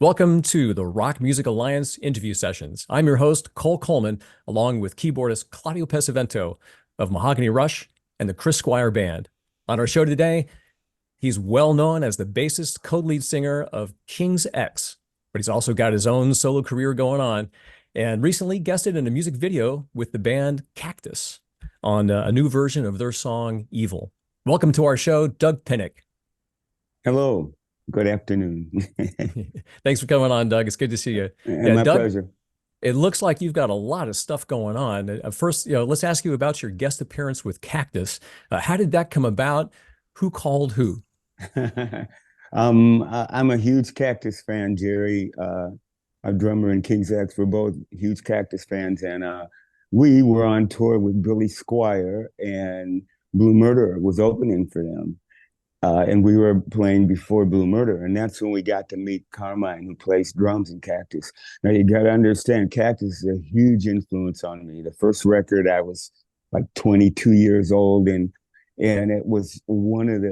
Welcome to the Rock Music Alliance interview sessions. I'm your host, Cole Coleman, along with keyboardist Claudio Pesavento of Mahogany Rush and the Chris Squire Band. On our show today, he's well known as the bassist, co-lead singer of King's X, but he's also got his own solo career going on, and recently guested in a music video with the band Cactus on a new version of their song, Evil. Welcome to our show, dUg Pinnick. Hello. Good afternoon. Thanks for coming on, Doug. It's good to see you. My Doug, pleasure. it looks like you've got a lot of stuff going on. First, let's ask you about your guest appearance with Cactus. How did that come about? Who called who? I'm a huge Cactus fan, Jerry. Our drummer and King's X were both huge Cactus fans, and we were on tour with Billy Squire, and Blue Murder was opening for them. And we were playing before Blue Murder, and that's when we got to meet Carmine, who plays drums in Cactus. Now, you got to understand, Cactus is a huge influence on me. The first record, I was like 22 years old, and it was one of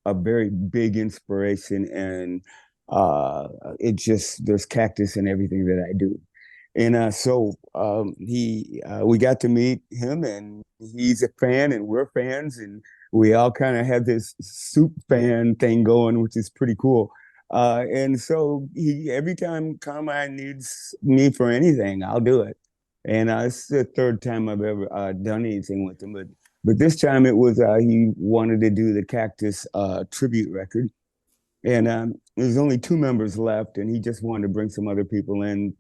a very big inspiration, and there's Cactus in everything that I do. And so we got to meet him, and he's a fan, and we're fans, and we all kind of have this soup fan thing going, which is pretty cool. And so every time Carmine needs me for anything, I'll do it. And it's the third time I've ever done anything with him. But this time it was he wanted to do the Cactus tribute record. And there's only 2 members left, and he just wanted to bring some other people in,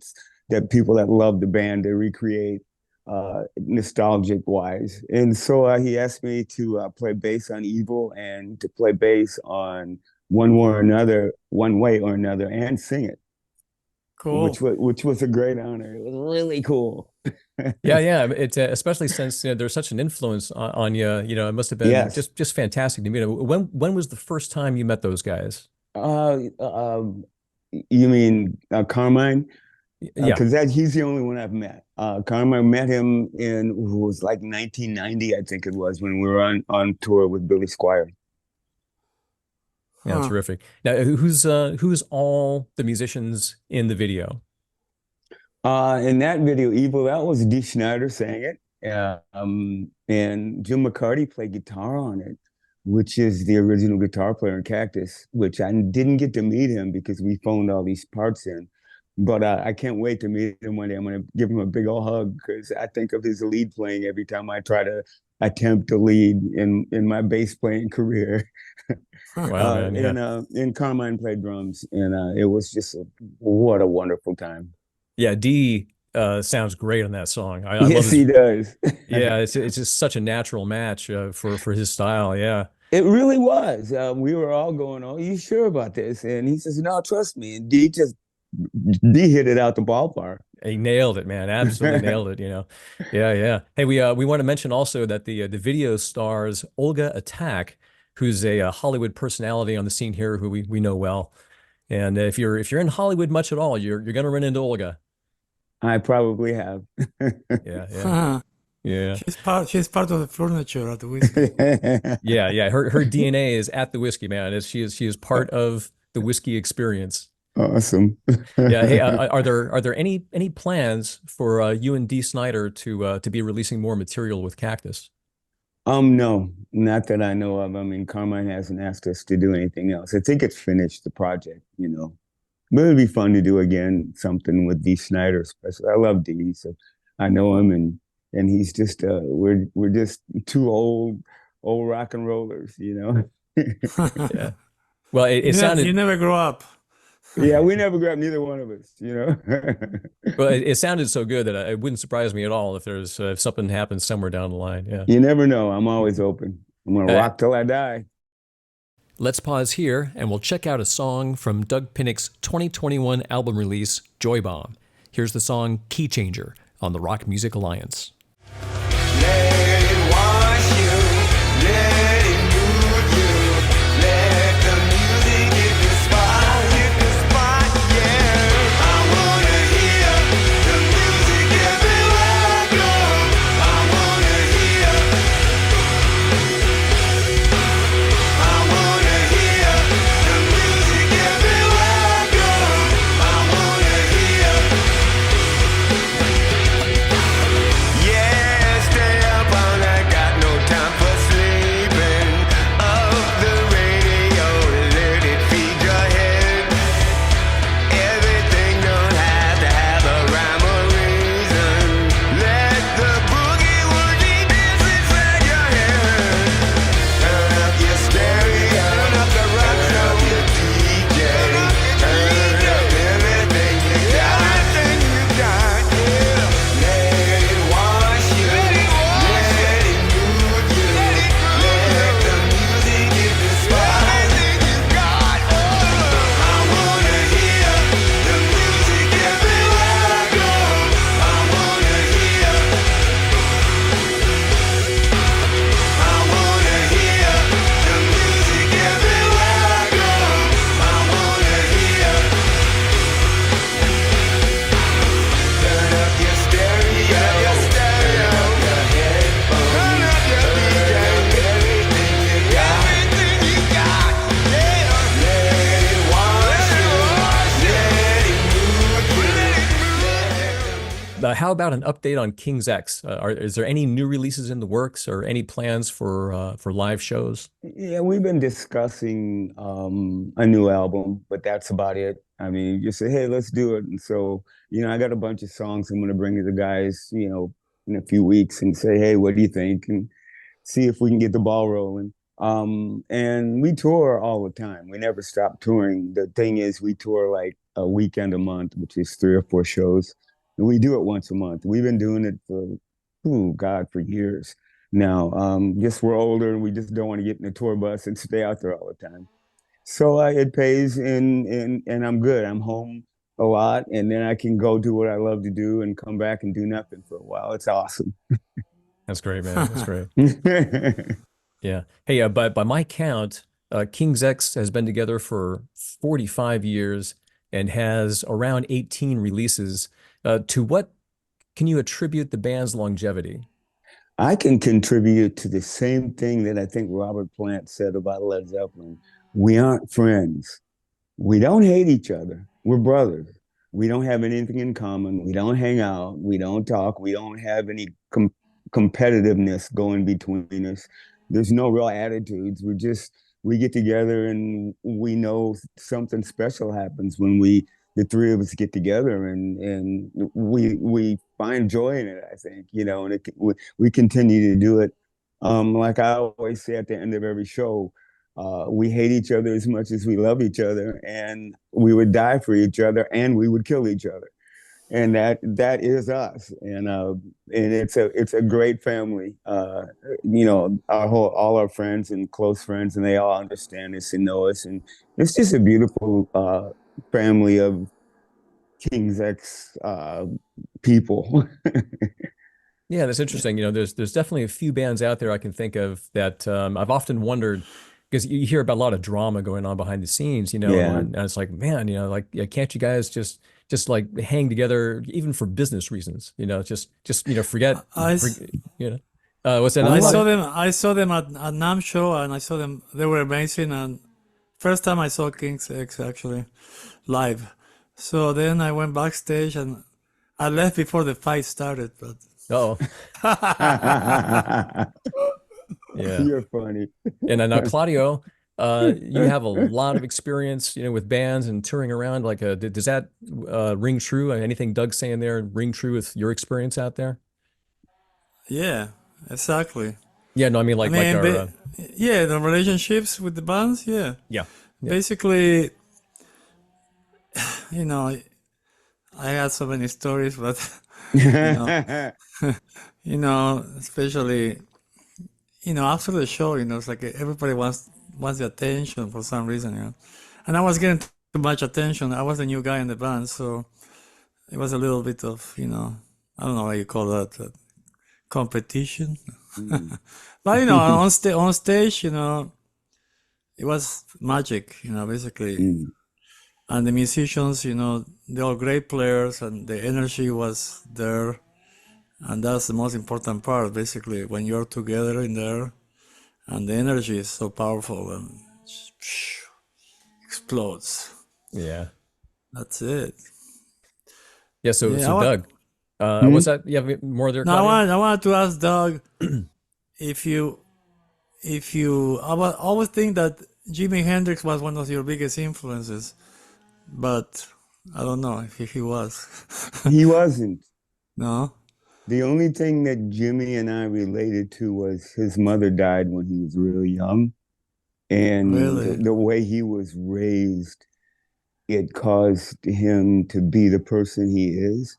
people that love the band, to recreate nostalgic wise. And so he asked me to play bass on Evil and to play bass on One Way or Another, and sing it. Cool. Which was a great honor. It was really cool. Yeah. It's especially since there's such an influence on you. It must have been just fantastic to meet him. When was the first time you met those guys? You mean Carmine? Yeah, because he's the only one I've met. Carmine, met him in, it was like 1990, I think it was, when we were on tour with Billy Squire. Yeah, terrific. Now, who's all the musicians in the video? In that video, Evil, that was Dee Snider sang it, and Jim McCarty played guitar on it, which is the original guitar player in Cactus, which I didn't get to meet him because we phoned all these parts in. But I can't wait to meet him one day. I'm going to give him a big old hug, because I think of his lead playing every time I try to attempt to lead in my bass playing career. Wow, man, yeah. And Carmine played drums, and it was just what a wonderful time. Yeah, Dee sounds great on that song. I yes, he does. Yeah, it's just such a natural match for his style. Yeah. It really was. We were all going, "Oh, you sure about this?" And he says, "No, trust me." And Dee hit it out the ballpark. He nailed it, man. Absolutely nailed it. Yeah. Hey, we want to mention also that the video stars Olga Attack, who's a Hollywood personality on the scene here, who we know well. And if you're in Hollywood much at all, you're gonna run into Olga. I probably have. Yeah. Yeah. She's part of the furniture at the whiskey. Yeah. Her DNA is at the whiskey, man. She is part of the whiskey experience. Awesome. Yeah. Hey, are there any plans for you and Dee Snider to be releasing more material with Cactus? No, not that I know of. I mean, Carmine hasn't asked us to do anything else. I think it's finished, the project, But it'd be fun to do again something with Dee Snider, especially. I love Dee, so I know him, and he's just we're just 2 old rock and rollers, Yeah. Well, it sounded, you never grow up. Yeah, we never grabbed, neither one of us, Well, it sounded so good that it wouldn't surprise me at all if something happens somewhere down the line. Yeah. You never know. I'm always open. I'm going to rock till I die. Let's pause here, and we'll check out a song from Doug Pinnick's 2021 album release, Joy Bomb. Here's the song Key Changer on the Rock Music Alliance. Let it wash you, let it move you, let the music hit the spot, yeah. I wanna hear the music everywhere I go. I wanna hear the music everywhere I go. I how about an update on King's X? Is there any new releases in the works or any plans for live shows? Yeah, we've been discussing a new album, but that's about it. I mean, you just say, hey, let's do it. And so, I got a bunch of songs I'm going to bring to the guys, in a few weeks and say, hey, what do you think? And see if we can get the ball rolling. And we tour all the time. We never stop touring. The thing is, we tour like a weekend a month, which is 3 or 4 shows. And we do it once a month. We've been doing it for, oh God, for years now. Just we're older and we just don't want to get in the tour bus and stay out there all the time. So it pays and I'm good. I'm home a lot and then I can go do what I love to do and come back and do nothing for a while. It's awesome. That's great, man. That's great. Yeah. Hey, by my count, King's X has been together for 45 years and has around 18 releases. To what can you attribute the band's longevity? I can contribute to the same thing that I think Robert Plant said about Led Zeppelin. We aren't friends. We don't hate each other. We're brothers. We don't have anything in common. We don't hang out. We don't talk. We don't have any competitiveness going between us. There's no real attitudes. We get together and we know something special happens when the three of us get together and we find joy in it, I think, and we continue to do it. Like I always say at the end of every show, we hate each other as much as we love each other, and we would die for each other and we would kill each other. And that is us. And it's a great family. All our friends and close friends, and they all understand us and know us. And it's just a beautiful family of King's X people. Yeah, that's interesting. There's definitely a few bands out there I can think of that I've often wondered, because you hear about a lot of drama going on behind the scenes, Yeah. and it's like, man, can't you guys just like hang together even for business reasons, forget, what's that? I saw them at NAMM show, and I saw them. They were amazing. And first time I saw King's X actually live. So then I went backstage and I left before the fight started. But Oh, yeah. You're funny. And now, Claudio, you have a lot of experience, with bands and touring around. Like, does that ring true? Anything Doug's saying there ring true with your experience out there? yeah, exactly. Yeah, no, I mean, yeah, the relationships with the bands. Yeah, yeah. basically, I had so many stories, but especially, after the show, it's like everybody wants the attention for some reason, and I was getting too much attention. I was the new guy in the band, so it was a little bit of, I don't know how you call that, competition. But on stage, it was magic, basically. And the musicians, they're all great players, and the energy was there. And that's the most important part, basically, when you're together in there, and the energy is so powerful and explodes. Yeah. That's it. Yeah. So, Yeah, Doug, what's that? You have more there, Now Claudio? I wanted to ask Doug if you, I always think that Jimi Hendrix was one of your biggest influences, but I don't know if he was. He wasn't. No? The only thing that Jimmy and I related to was his mother died when he was really young. And Really? the way he was raised, it caused him to be the person he is.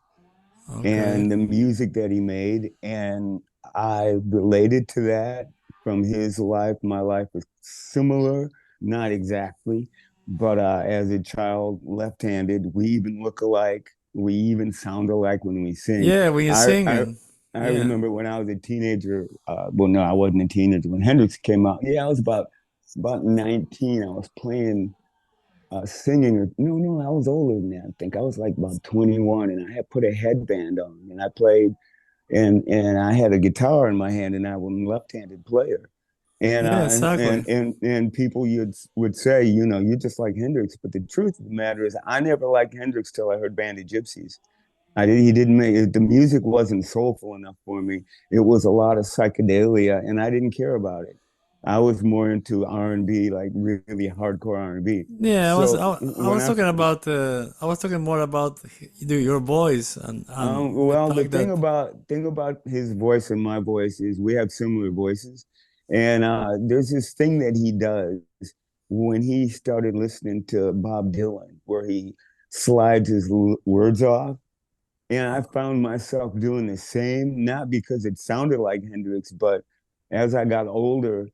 Okay. And the music that he made. And I related to that from his life. My life was similar, not exactly, but as a child, left-handed, we even look alike. We even sound alike when we sing. Yeah, when you sing. I remember when I was a teenager. Well, no, I wasn't a teenager when Hendrix came out. Yeah, I was about 19. I was playing, singing. No, I was older than that. I think I was like about 21, and I had put a headband on, and I played, and I had a guitar in my hand, and I was a left-handed player. And Yeah, exactly. and people would say, you're just like Hendrix. But the truth of the matter is, I never liked Hendrix till I heard Band of Gypsies. He didn't make it. The music wasn't soulful enough for me. It was a lot of psychedelia, and I didn't care about it. I was more into R&B, like really hardcore R&B. Yeah, So I when was talking about I was talking more about your voice and the well, the fact that thing about his voice and my voice is we have similar voices, and there's this thing that he does when he started listening to Bob Dylan, where he slides his words off. And I found myself doing the same, not because it sounded like Hendrix, but as I got older,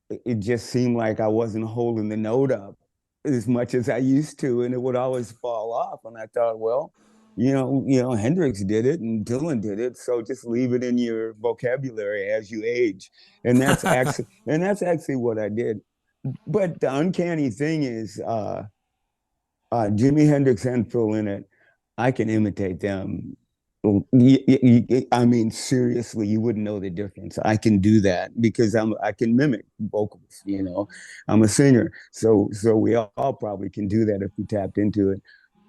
it just seemed like I wasn't holding the note up as much as I used to, and it would always fall off. And I thought, well, Hendrix did it and Dylan did it, so just leave it in your vocabulary as you age. And that's actually what I did. But the uncanny thing is, Jimi Hendrix and Phil Lynott, I can imitate them. I mean, seriously, you wouldn't know the difference. I can do that because I can mimic vocals, I'm a singer. So we all probably can do that if we tapped into it.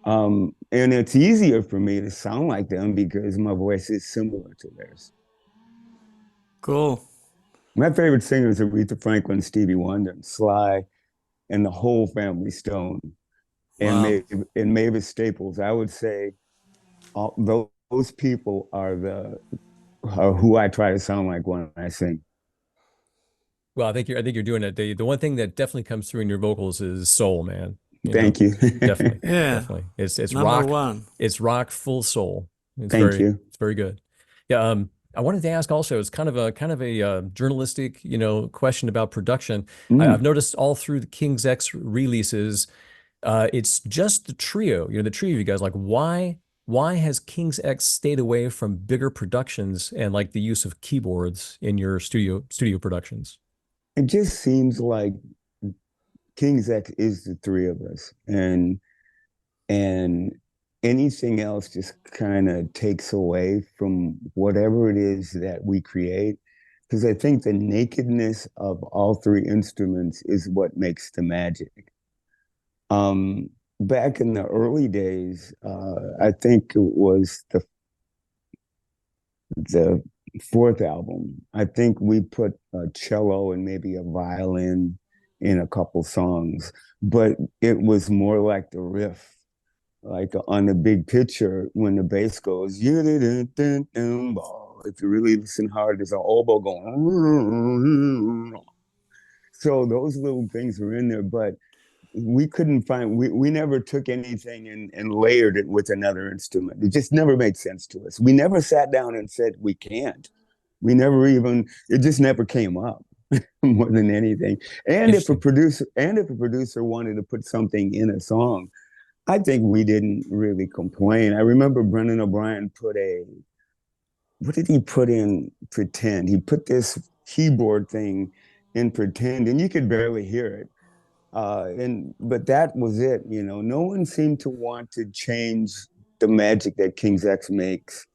And it's easier for me to sound like them because my voice is similar to theirs. cool. My favorite singers are Aretha Franklin, Stevie Wonder, Sly, and the whole family Stone, and Wow. Mavis Staples. I would say all those people are who I try to sound like when I sing. Well, I think you're doing it. The one thing that definitely comes through in your vocals is soul, man. Thank you. Definitely. Yeah. Definitely. It's Number rock. one. It's rock full soul. Thank you. It's very good. Yeah. I wanted to ask also, it's kind of a journalistic, question about production. I've noticed all through the King's X releases, it's just the trio, the trio of you guys. Like, why has King's X stayed away from bigger productions and like the use of keyboards in your studio productions? It just seems like King's X is the three of us, and anything else just kind of takes away from whatever it is that we create. Because I think the nakedness of all three instruments is what makes the magic. Back in the early days, I think it was the fourth album. I think we put a cello and maybe a violin in a couple songs, but it was more like the riff, like on the big picture when the bass goes, if you really listen hard, there's an oboe going. So those little things were in there, but we couldn't find, we never took anything and layered it with another instrument. It just never made sense to us. We never sat down and said we can't. We never even, it just never came up more than anything. And if a producer wanted to put something in a song, I think we didn't really complain. I remember Brendan O'Brien what did he put in Pretend? He put this keyboard thing in Pretend, and you could barely hear it. But that was it, no one seemed to want to change the magic that King's X makes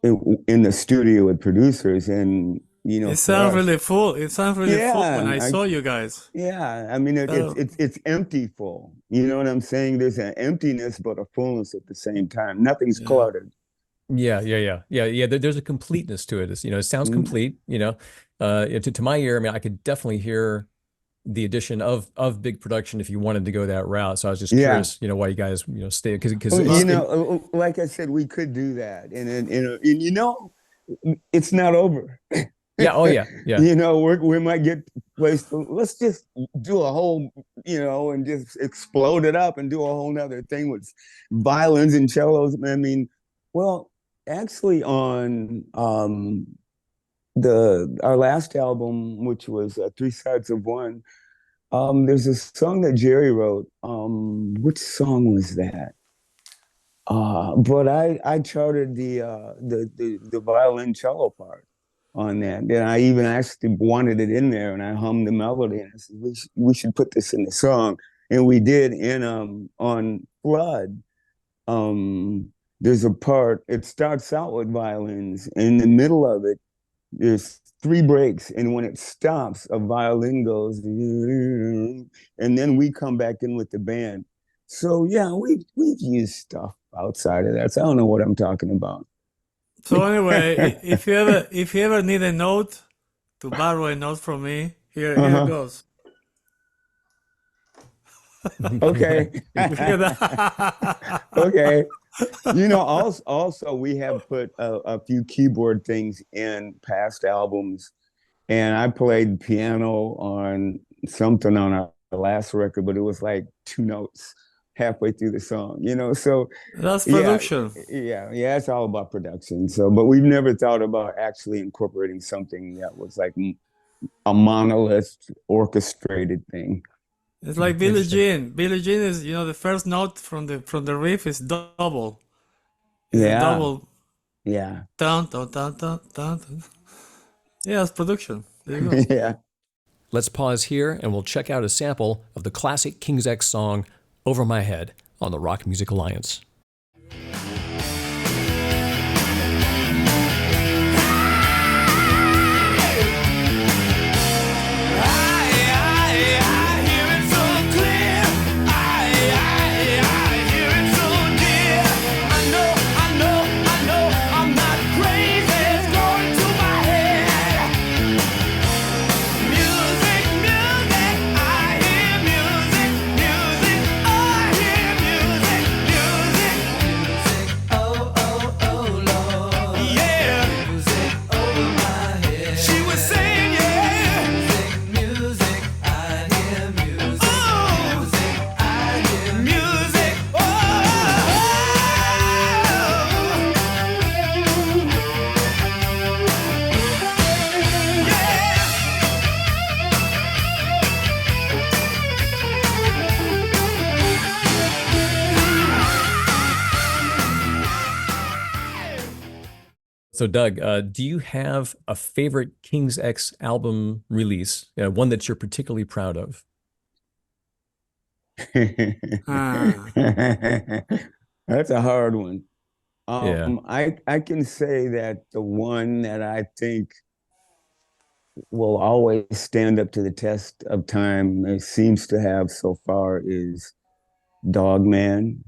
in the studio with producers. And, It sounds really full. It sounds really full when I saw you guys. Yeah. I mean, it's empty full. You know what I'm saying? There's an emptiness, but a fullness at the same time. Nothing's cluttered. Yeah. There's a completeness to it. It sounds complete, to my ear. I mean, I could definitely hear the addition of big production if you wanted to go that route. So I was just curious, why you guys, stay, because like I said, we could do that, and it's not over. Yeah. Oh yeah. Yeah. We might get placed. Let's just do a whole, and just explode it up and do a whole nother thing with violins and cellos. I mean, well, actually on our last album, which was Three Sides of One, there's a song that Jerry wrote. Which song was that? But I charted the violin cello part on that. And I even actually wanted it in there, and I hummed the melody, and I said, we should put this in the song. And we did. And on Flood, there's a part, it starts out with violins. In the middle of it, there's 3 breaks, and when it stops, a violin goes, and then we come back in with the band. So yeah, we've used stuff outside of that. So I don't know what I'm talking about. So anyway, if you ever need a note to borrow a note from me, here it goes. Okay. Look at that. Okay. Also we have put a few keyboard things in past albums, and I played piano on something on our last record, but it was like 2 notes halfway through the song, so That's yeah, production. yeah, it's all about production. So, but we've never thought about actually incorporating something that was like a monolith orchestrated thing. It's like Billie Jean. Billie Jean is, the first note from the riff is double. It's a Yeah, double yeah, dun dun dun dun dun. Dun. Yeah, it's production. There you go. yeah. Let's pause here and we'll check out a sample of the classic King's X song, Over My Head, on the Rock Music Alliance. So Doug, do you have a favorite King's X album release, one that you're particularly proud of? That's a hard one. Yeah. I can say that the one that I think will always stand up to the test of time, it seems to have so far, is Dog Man.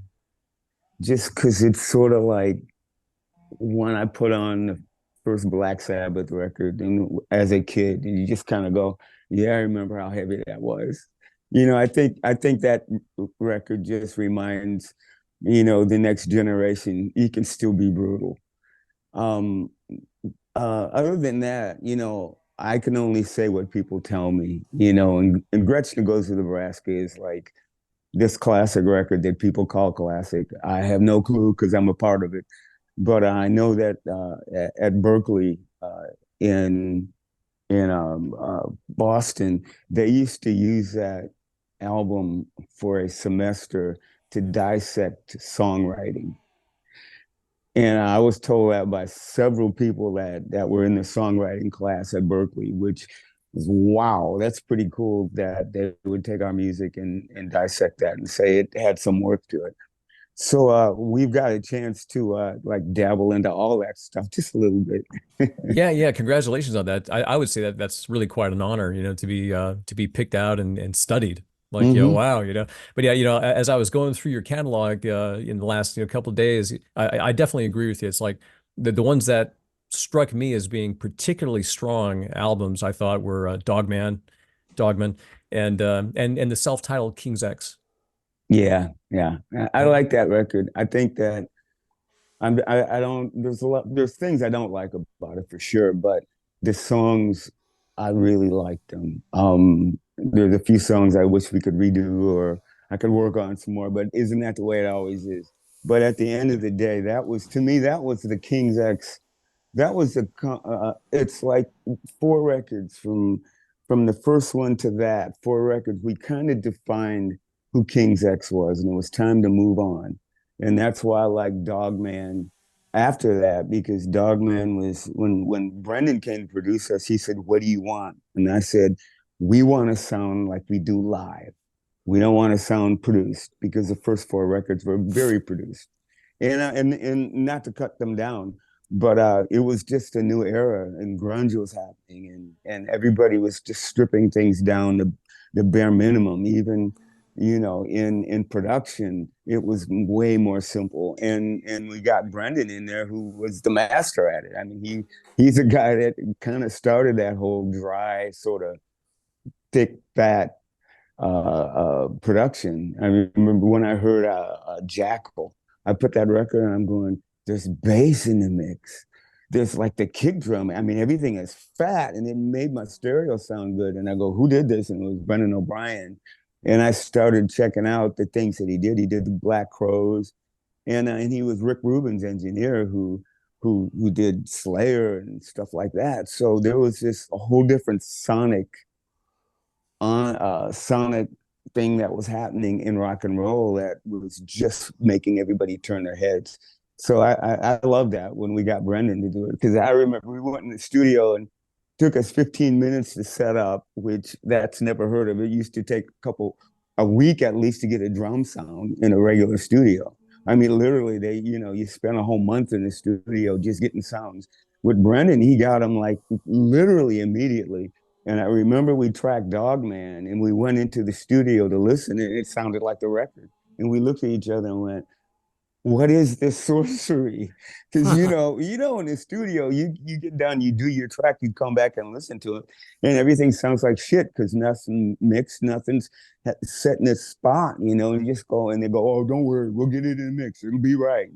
Just because it's sort of like when I put on the first Black Sabbath record and as a kid, and you just kind of go, yeah, I remember how heavy that was. I think that record just reminds, the next generation, you can still be brutal. Other than that, I can only say what people tell me, and Gretchen Goes to Nebraska is like this classic record that people call classic. I have no clue because I'm a part of it. But I know that at Berkeley in Boston, they used to use that album for a semester to dissect songwriting. And I was told that by several people that were in the songwriting class at Berkeley, which was, wow, that's pretty cool that they would take our music and dissect that and say it had some worth to it. So we've got a chance to like dabble into all that stuff just a little bit. Yeah. Congratulations on that. I would say that that's really quite an honor, to be picked out and studied. Like, wow, But yeah, as I was going through your catalog in the last couple of days, I definitely agree with you. It's like the ones that struck me as being particularly strong albums, I thought were Dogman, and the self-titled King's X. Yeah. I like that record. I think that I don't, there's things I don't like about it for sure, but the songs, I really like them. There's a few songs I wish we could redo or I could work on some more, but isn't that the way it always is? But at the end of the day, to me, that was the King's X. That was it's like 4 records from the first one to that, 4 records. We kind of defined who King's X was, and it was time to move on. And that's why I like Dogman after that, because Dogman was, when Brendan came to produce us, he said, what do you want? And I said, we want to sound like we do live. We don't want to sound produced, because the first 4 records were very produced. And not to cut them down, but it was just a new era, and grunge was happening, and everybody was just stripping things down to the bare minimum. in production, it was way more simple. And we got Brendan in there, who was the master at it. I mean, he's a guy that kind of started that whole dry, sort of thick, fat production. I remember when I heard Jackal, I put that record and I'm going, there's bass in the mix. There's like the kick drum. I mean, everything is fat, and it made my stereo sound good. And I go, who did this? And it was Brendan O'Brien. And I started checking out the things that he did. He did the Black Crowes, and he was Rick Rubin's engineer who did Slayer and stuff like that. So there was this a whole different sonic thing that was happening in rock and roll that was just making everybody turn their heads. So I love that when we got Brendan to do it, because I remember we went in the studio and took us 15 minutes to set up, which that's never heard of. It used to take a week at least to get a drum sound in a regular studio. I mean, literally, you spend a whole month in the studio just getting sounds. With Brendan, he got them like literally immediately. And I remember we tracked Dogman and we went into the studio to listen, and it sounded like the record. And we looked at each other and went, what is this sorcery? Because in the studio, you get done, you do your track, you come back and listen to it, and everything sounds like shit because nothing mixed, nothing's set in its spot. And you just go, and they go, oh, don't worry, we'll get it in the mix, it'll be right.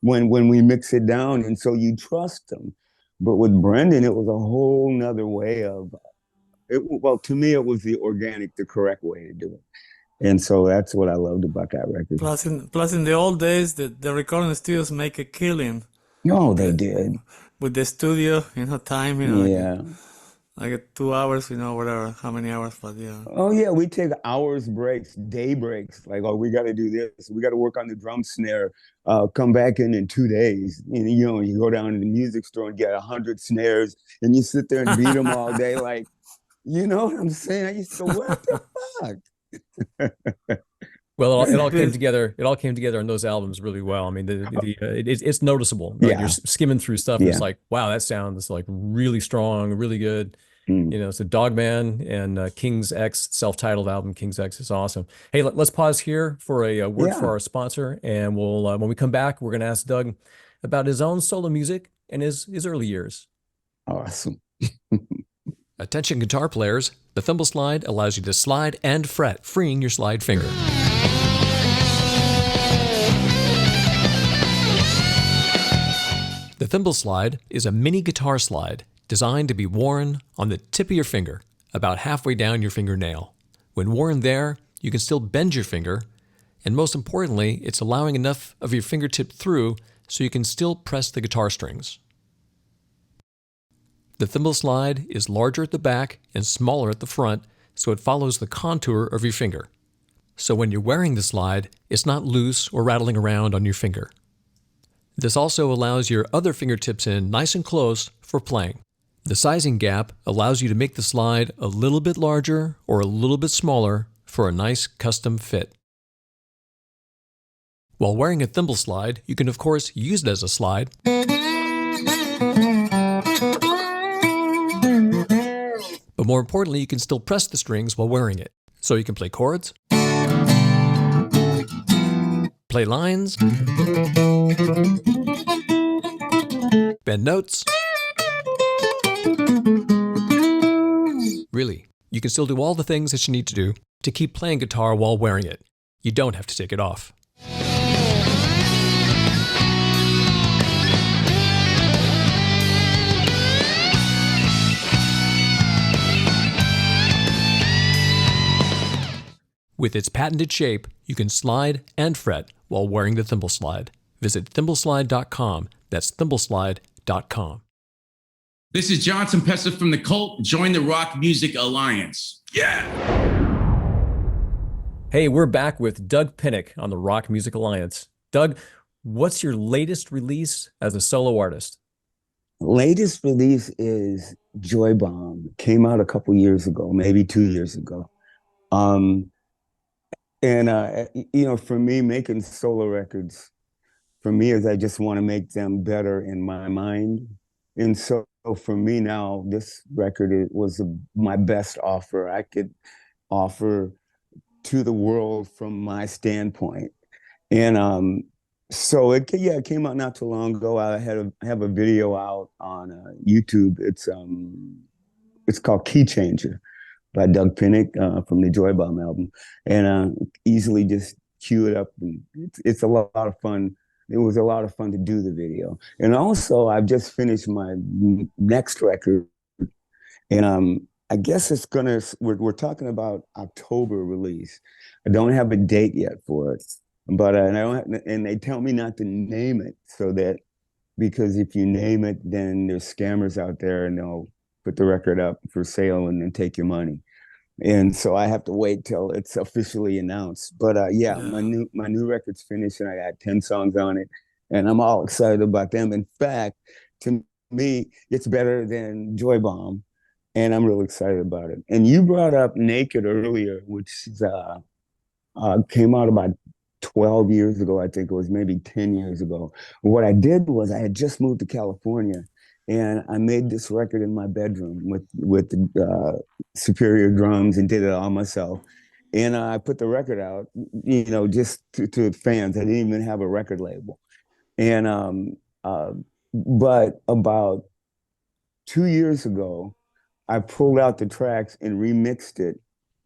When we mix it down, and so you trust them. But with Brendan, it was a whole nother way of it. Well, to me, it was the correct way to do it. And so that's what I loved about that record. Plus in the old days, the recording studios make a killing. No, they did. With the studio, time, yeah. like 2 hours, whatever, how many hours, but yeah. Oh, yeah, we take hours breaks, day breaks. Like, oh, we got to do this. We got to work on the drum snare. Come back in 2 days. And, you go down to the music store and get 100 snares, and you sit there and beat them all day. Like, you know what I'm saying? I used to go, what the fuck? Well, it all came together. It all came together on those albums really well. I mean, it's noticeable. Right? Yeah. You're skimming through stuff. And it's like, wow, that sounds like really strong, really good. So Dogman and King's X, self-titled album. King's X is awesome. Hey, let's pause here for a word for our sponsor, and we'll when we come back, we're going to ask Doug about his own solo music and his early years. Awesome. Attention guitar players, the Thimble Slide allows you to slide and fret, freeing your slide finger. The Thimble Slide is a mini guitar slide designed to be worn on the tip of your finger, about halfway down your fingernail. When worn there, you can still bend your finger, and most importantly, it's allowing enough of your fingertip through so you can still press the guitar strings. The Thimble Slide is larger at the back and smaller at the front, so it follows the contour of your finger. So when you're wearing the slide, it's not loose or rattling around on your finger. This also allows your other fingertips in nice and close for playing. The sizing gap allows you to make the slide a little bit larger or a little bit smaller for a nice custom fit. While wearing a Thimble Slide, you can of course use it as a slide. But more importantly, you can still press the strings while wearing it. So you can play chords, play lines, bend notes. Really, you can still do all the things that you need to do to keep playing guitar while wearing it. You don't have to take it off. With its patented shape, you can slide and fret while wearing the Thimble Slide. Visit thimblslide.com. That's thimblslide.com. This is Johnson Pessa from The Cult. Join the Rock Music Alliance. Yeah! Hey, we're back with Doug Pinnick on the Rock Music Alliance. Doug, what's your latest release as a solo artist? Latest release is Joy Bomb. Came out a couple years ago, maybe 2 years ago. For me, making solo records, for me, is I just want to make them better in my mind. And so for me now, this record was my best offer I could offer to the world from my standpoint. And so it came out not too long ago. I have a video out on YouTube. It's called Key Changer by dUg Pinnick from the Joy Bomb album, and easily just cue it up. And it's a lot of fun. It was a lot of fun to do the video. And also, I've just finished my next record, and I guess we're talking about October release. I don't have a date yet for it, but and they tell me not to name it because if you name it, then there's scammers out there and they'll put the record up for sale and then take your money. And so I have to wait till it's officially announced. But yeah, my new record's finished and I got 10 songs on it, and I'm all excited about them. In fact, to me, it's better than Joy Bomb, and I'm real excited about it. And you brought up Naked earlier, which came out about 12 years ago. I think it was maybe 10 years ago. What I did was I had just moved to California, and I made this record in my bedroom with the Superior drums and did it all myself. And I put the record out, just to fans. I didn't even have a record label. And but about 2 years ago, I pulled out the tracks and remixed it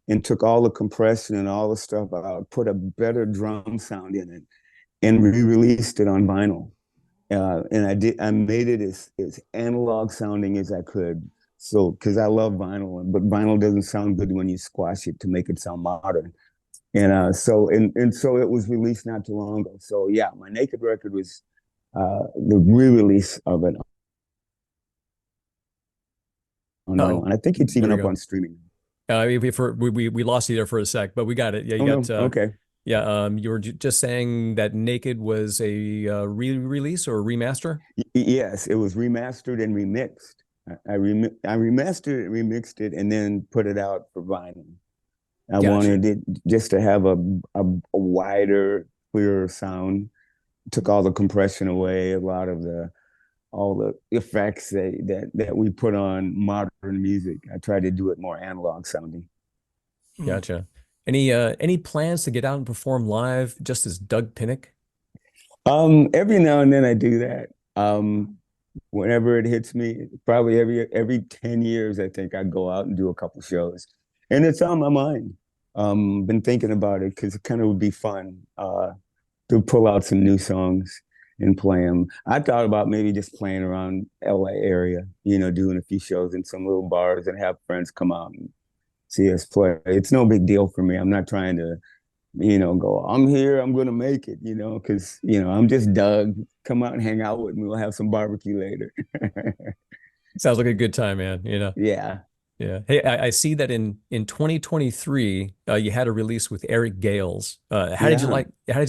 and took all the compression and all the stuff out, put a better drum sound in it, and re-released it on vinyl. And I made it as analog sounding as I could. So, because I love vinyl, but vinyl doesn't sound good when you squash it to make it sound modern. And so it was released not too long ago. So yeah, my Naked record was the re-release of it on vinyl. And I think it's even up on streaming. We lost you there for a sec, but we got it. Yeah, you got okay. Yeah, you were just saying that Naked was a re-release or a remaster? Yes, it was remastered and remixed. I remastered it, remixed it, and then put it out for vinyl. I wanted it just to have a wider, clearer sound. Took all the compression away, all the effects that we put on modern music. I tried to do it more analog sounding. Gotcha. Any plans to get out and perform live just as dUg Pinnick? Every now and then I do that. Whenever it hits me, probably every 10 years, I think I go out and do a couple shows. And it's on my mind. Been thinking about it because it kind of would be fun to pull out some new songs and play them. I thought about maybe just playing around LA area, doing a few shows in some little bars and have friends come out and see us play. It's no big deal for me. I'm not trying to, go, I'm here, I'm going to make it, because, I'm just dUg. Come out and hang out with me. We'll have some barbecue later. Sounds like a good time, man. Yeah. Yeah. Hey, I see that in 2023, you had a release with Eric Gales. How did you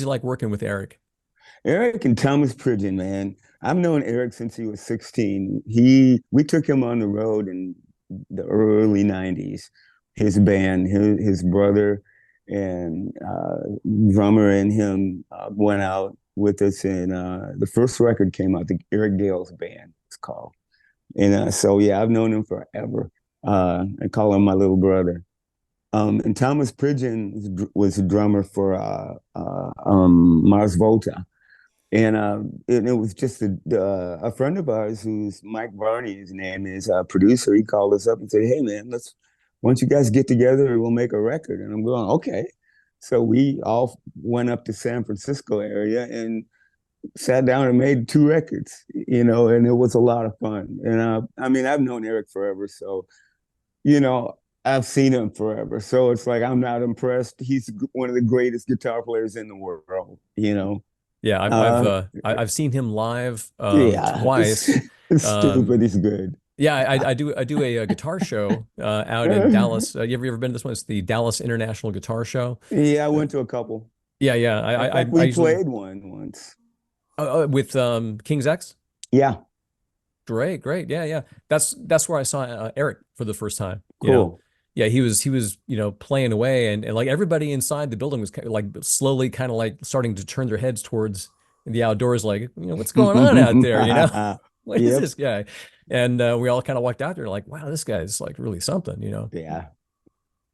like working with Eric? Eric and Thomas Pridgen, man. I've known Eric since he was 16. We took him on the road in the early 90s. His band, his brother and drummer and him went out with us, and the first record came out, the Eric Gales Band, it's called. And so yeah, I've known him forever. I call him my little brother. And Thomas Pridgen was a drummer for Mars Volta. And it was just a friend of ours who's Mike Varney, his name is, a producer. He called us up and said, hey man, why don't you guys get together and we'll make a record? And I'm going, okay. So we all went up to San Francisco area and sat down and made 2 records, and it was a lot of fun. And I've known Eric forever, so, I've seen him forever. So it's like, I'm not impressed. He's one of the greatest guitar players in the world, Yeah, I've seen him live yeah, twice. It's stupid. He's good. Yeah, I do a guitar show out in Dallas. You ever been to this one? It's the Dallas International Guitar Show. Yeah, I went to a couple. Yeah. I played one once. With King's X? Yeah. Great. Yeah. That's where I saw Eric for the first time. Cool. Yeah, he was playing away, and like everybody inside the building was like slowly kind of like starting to turn their heads towards the outdoors, like, what's going on out there? What is this guy? And we all kind of walked out there like, wow, this guy's like really something, Yeah.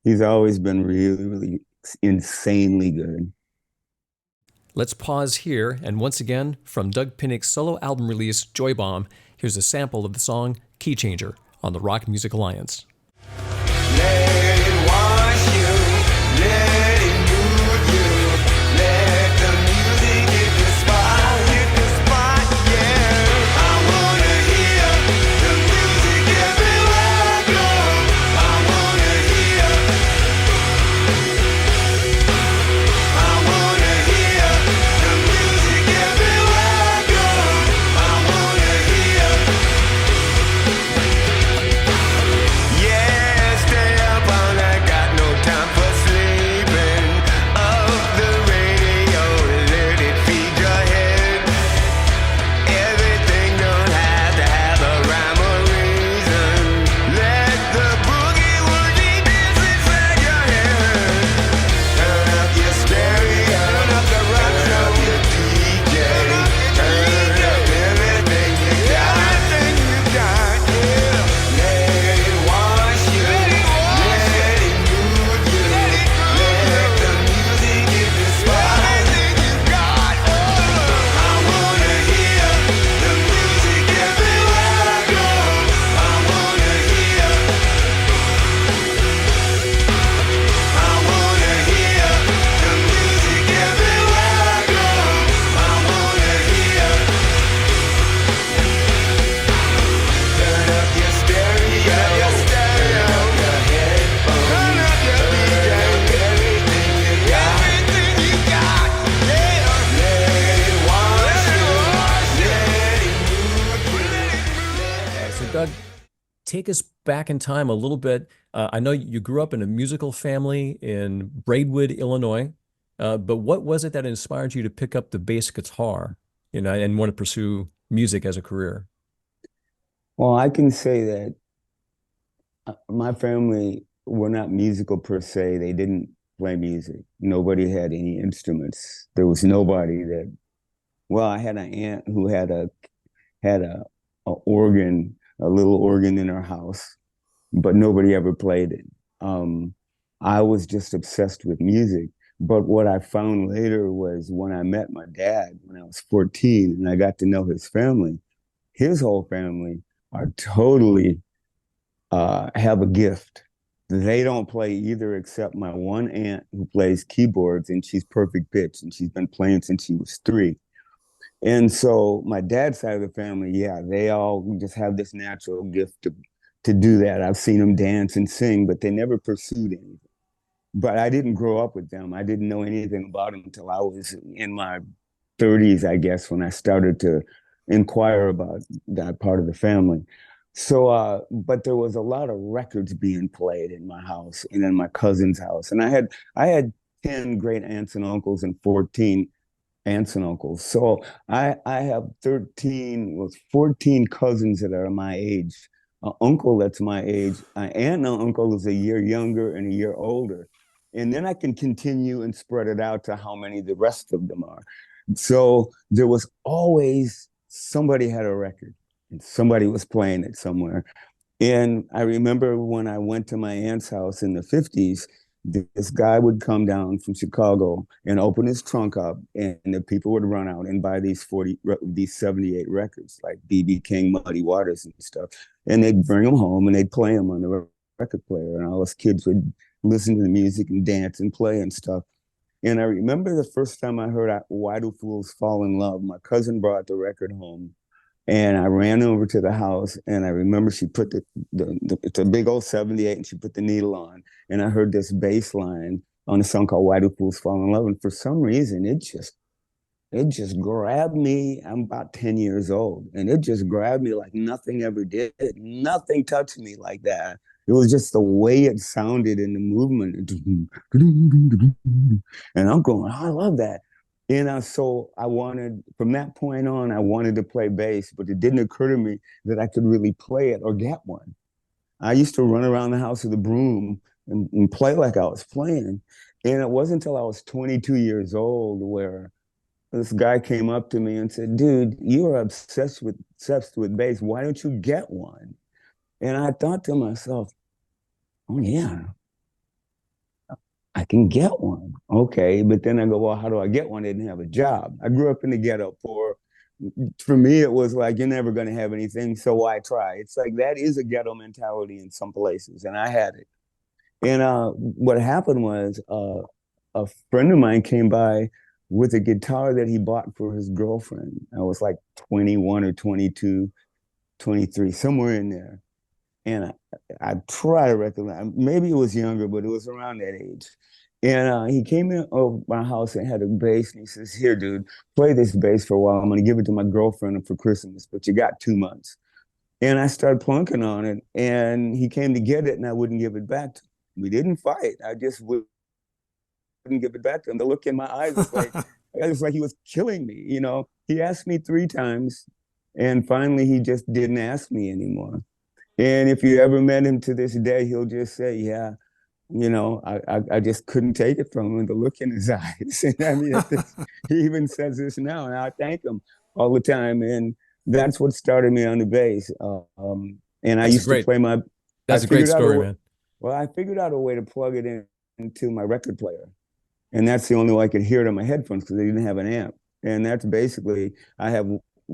He's always been really, really insanely good. Let's pause here, and once again, from Doug Pinnick's solo album release, Joy Bomb, here's a sample of the song Key Changer on the Rock Music Alliance. Let it wash you, let it move you, let the music hit the spot, yeah. I wanna hear the music everywhere I go. I wanna hear the music everywhere I go. I wanna hear. Yeah, stay up all night, got no time for sleeping. Up the radio, let it feed your head. Everything don't have to have a rhyme or reason. Let the boogie woogie dance inside your head. Turn up your stereo, turn up the rock, turn up your DJ, turn up everything you got, yeah. Let it wash you, let it move you, let the music hit the spot. I wanna hear the music everywhere I go. I wanna hear. I wanna hear the music everywhere I go. I wanna hear. Turn up your stereo, turn up your headphones, turn up your DJ, everything you got, yeah. Let it wash you, let it move you. So, Doug, take us back in time a little bit. I know you grew up in a musical family in Braidwood, Illinois, but what was it that inspired you to pick up the bass guitar, and want to pursue music as a career? Well, I can say that my family were not musical per se. They didn't play music. Nobody had any instruments. There was nobody that, well, I had an aunt who had a organ, a little organ in her house, but nobody ever played it. I was just obsessed with music. But what I found later was when I met my dad when I was 14 and I got to know his family, his whole family are totally have a gift. They don't play either except my one aunt who plays keyboards, and she's perfect pitch, and she's been playing since she was 3. And so my dad's side of the family, yeah, they all just have this natural gift to do that. I've seen them dance and sing, but they never pursued anything. But I didn't grow up with them. I didn't know anything about them until I was in my 30s, I guess, when I started to inquire about that part of the family. So, but there was a lot of records being played in my house and in my cousin's house. And I had 10 great aunts and uncles and 14 aunts and uncles. So I have 14 cousins that are my age, an uncle that's my age, an aunt and an uncle is a year younger and a year older. And then I can continue and spread it out to how many the rest of them are. So there was always somebody had a record and somebody was playing it somewhere. And I remember when I went to my aunt's house in the 50s, this guy would come down from Chicago and open his trunk up, and the people would run out and buy these 78 records, like B.B. King, Muddy Waters and stuff. And they'd bring them home and they'd play them on the record player. And all us kids would listen to the music and dance and play and stuff. And I remember the first time I heard Why Do Fools Fall in Love, my cousin brought the record home. And I ran over to the house, and I remember she put it's a big old 78, and she put the needle on. And I heard this bass line on a song called Why Do Fools Fall in Love? And for some reason, it just grabbed me. I'm about 10 years old, and it just grabbed me like nothing ever did. Nothing touched me like that. It was just the way it sounded in the movement. And I'm going, oh, I love that. And so from that point on, I wanted to play bass, but it didn't occur to me that I could really play it or get one. I used to run around the house with a broom and play like I was playing. And it wasn't until I was 22 years old where this guy came up to me and said, dude, you are obsessed with bass. Why don't you get one? And I thought to myself, oh yeah, I can get one. Okay. But then I go, well, how do I get one? I didn't have a job. I grew up in the ghetto. For me, it was like, you're never going to have anything, so why try? It's like that is a ghetto mentality in some places, and I had it. And what happened was a friend of mine came by with a guitar that he bought for his girlfriend. I was like 21 or 22, 23, somewhere in there. And I try to recognize, maybe it was younger, but it was around that age. And he came in over my house and had a bass, and he says, here, dude, play this bass for a while. I'm going to give it to my girlfriend for Christmas, but you got 2 months. And I started plunking on it, and he came to get it, and I wouldn't give it back to him. We didn't fight. I just wouldn't give it back to him. The look in my eyes was like, it was like he was killing me, you know. He asked me 3 times, and finally he just didn't ask me anymore. And if you ever met him to this day, he'll just say, yeah, you know, I just couldn't take it from him, the look in his eyes. And I mean, he even says this now, and I thank him all the time. And that's what started me on the bass. And I used to play my... That's a great story, man. Well, I figured out a way to plug it into my record player. And that's the only way I could hear it on my headphones because they didn't have an amp. And that's basically, I have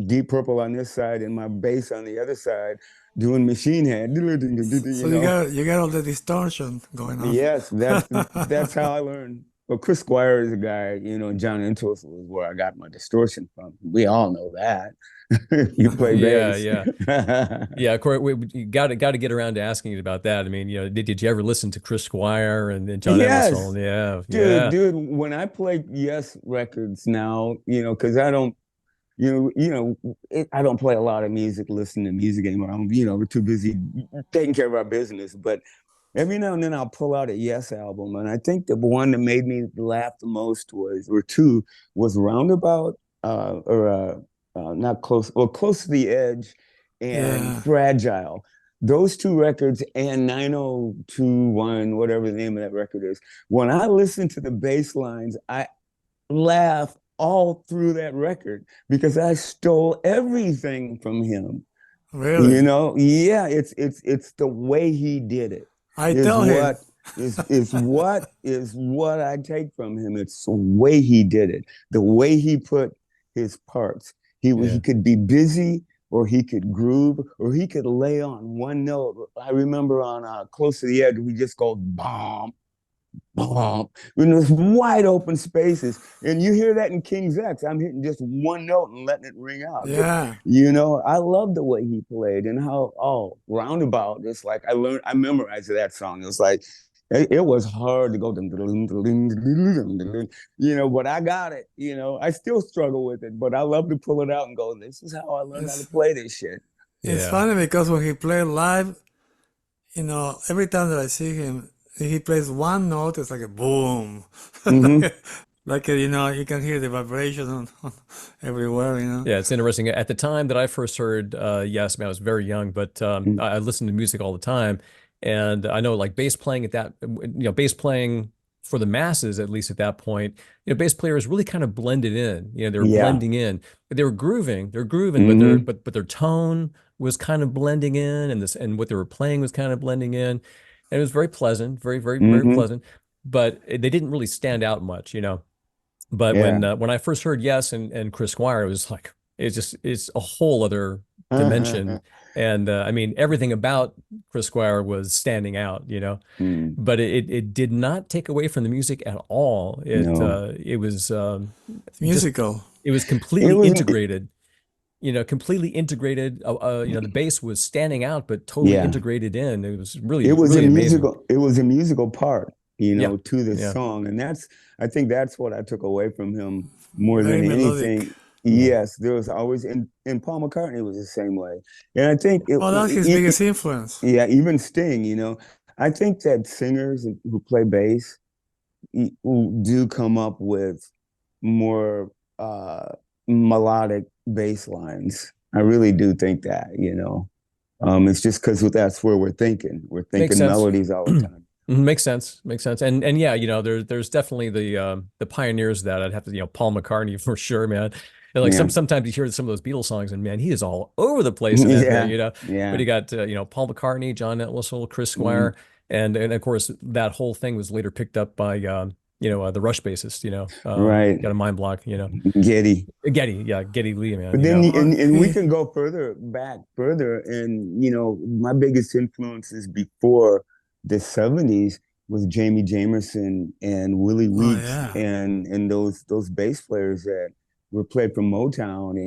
Deep Purple on this side and my bass on the other side doing machine hand. So you got all the distortion going on. Yes, that's how I learned. Well, Chris Squire is a guy, you know, John Entwistle was where I got my distortion from. We all know that. You play bass. Yeah. Corey, you got to get around to asking you about that. I mean, you know, did you ever listen to Chris Squire and John Entwistle? Yeah, dude. When I play Yes records now, you know, because I don't, I don't play a lot of music, listen to music anymore. We're too busy taking care of our business. But every now and then I'll pull out a Yes album, and I think the one that made me laugh the most was Roundabout, not close, or Close to the Edge, and Fragile. Those 2 records and 9021, whatever the name of that record is. When I listen to the bass lines, I laugh all through that record because I stole everything from him. Really? You know? Yeah, it's the way he did it. Is what I take from him. It's the way he did it, the way he put his parts. He could be busy, or he could groove, or he could lay on one note. I remember on Close to the Edge, we just go bomb, bomb, in those wide open spaces. And you hear that in King's X. I'm hitting just one note and letting it ring out. Yeah. But, you know, I love the way he played and how, Roundabout, it's like I memorized that song. It was like, it was hard to go, you know, but I got it. You know, I still struggle with it, but I love to pull it out and go, this is how I learned how to play this shit. It's funny because when he played live, you know, every time that I see him, he plays one note, it's like a boom. You know, you can hear the vibration on everywhere, you know. Yeah, it's interesting. At the time that I first heard Yes, I was very young, but I listened to music all the time. And I know like bass playing bass playing for the masses, at least at that point, you know, bass players really kind of blended in, you know, they were blending in, but they were grooving, but their tone was kind of blending in, and what they were playing was kind of blending in. And it was very pleasant, very pleasant, but they didn't really stand out much, you know. But when I first heard Yes and Chris Squire, it was like, it's a whole other dimension. And I mean, everything about Chris Squire was standing out, you know, but it did not take away from the music at all. It was musical. It was completely integrated, you know, the bass was standing out, but totally integrated in. It was really amazing. It was a musical part, you know, to the song. And I think that's what I took away from him more than anything. Yes, there was always, in Paul McCartney was the same way. And I think that's his biggest influence. Yeah, even Sting, you know. I think that singers who play bass who do come up with more melodic bass lines. I really do think that, you know. It's just because that's where we're thinking. We're thinking melodies all the time. Makes sense. And yeah, you know, there's definitely the pioneers that I'd have to, you know, Paul McCartney for sure, man. And like sometimes you hear some of those Beatles songs and man, he is all over the place in that thing, you know. But you got Paul McCartney, John Entwistle, Chris Squire, and of course that whole thing was later picked up by the Rush bassist, Right. got a mind block, Getty. Geddy Lee, man. But then, Well, and we he, can go back further. And, my biggest influences before the 70s was Jamie Jamerson and Willie oh Weeks yeah, and those bass players that were played from Motown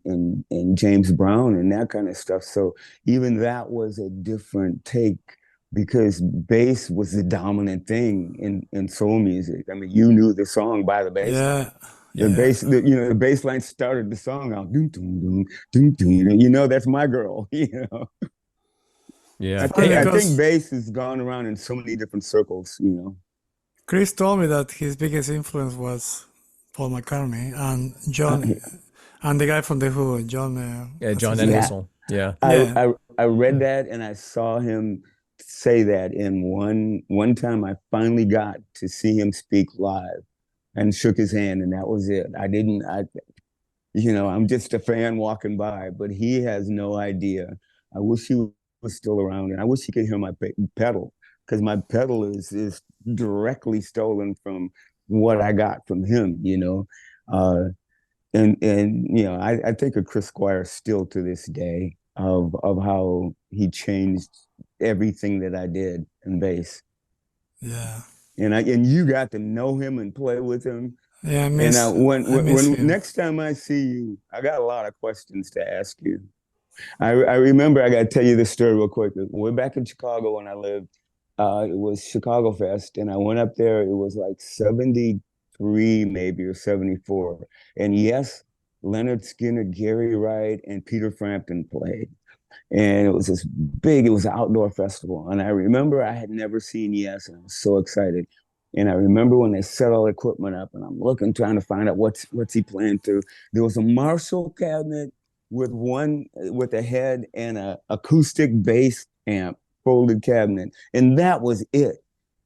and James Brown and that kind of stuff. So even that was a different take because bass was the dominant thing in soul music. I mean, you knew the song by the bass line. yeah, The yeah. bass, the bass line started the song out. Doom, doom, doom, doom, doom. That's my girl. Yeah. Funny I Hey, think because bass has gone around in so many different circles. Chris told me that his biggest influence was Paul McCartney and John and the guy from The Who, John, what's John his name? Yeah, Entwistle. Yeah. I, Yeah, I I read that and I saw him say that in one time. I finally got to see him speak live and shook his hand, and that was it. I didn't. I'm just a fan walking by, but he has no idea. I wish he was still around, and I wish he could hear my pedal because my pedal is directly stolen from what I got from him. Uh, and I think of Chris Squire still to this day of how he changed everything that I did in bass. yeah, And you got to know him and play with him. yeah. And I miss when him. next time I see you, I got a lot of questions to ask you. I remember I got to tell you this story real quick. We're back in Chicago when I lived. It was Chicago Fest, and I went up there. It was like 73 maybe or 74. And yes, Leonard Skinner, Gary Wright, and Peter Frampton played. And it was it was an outdoor festival. And I remember I had never seen Yes, and I was so excited. And I remember when they set all the equipment up, and I'm looking, trying to find out what's he playing through. There was a Marshall cabinet with a head and a acoustic bass amp folded cabinet, and that was it.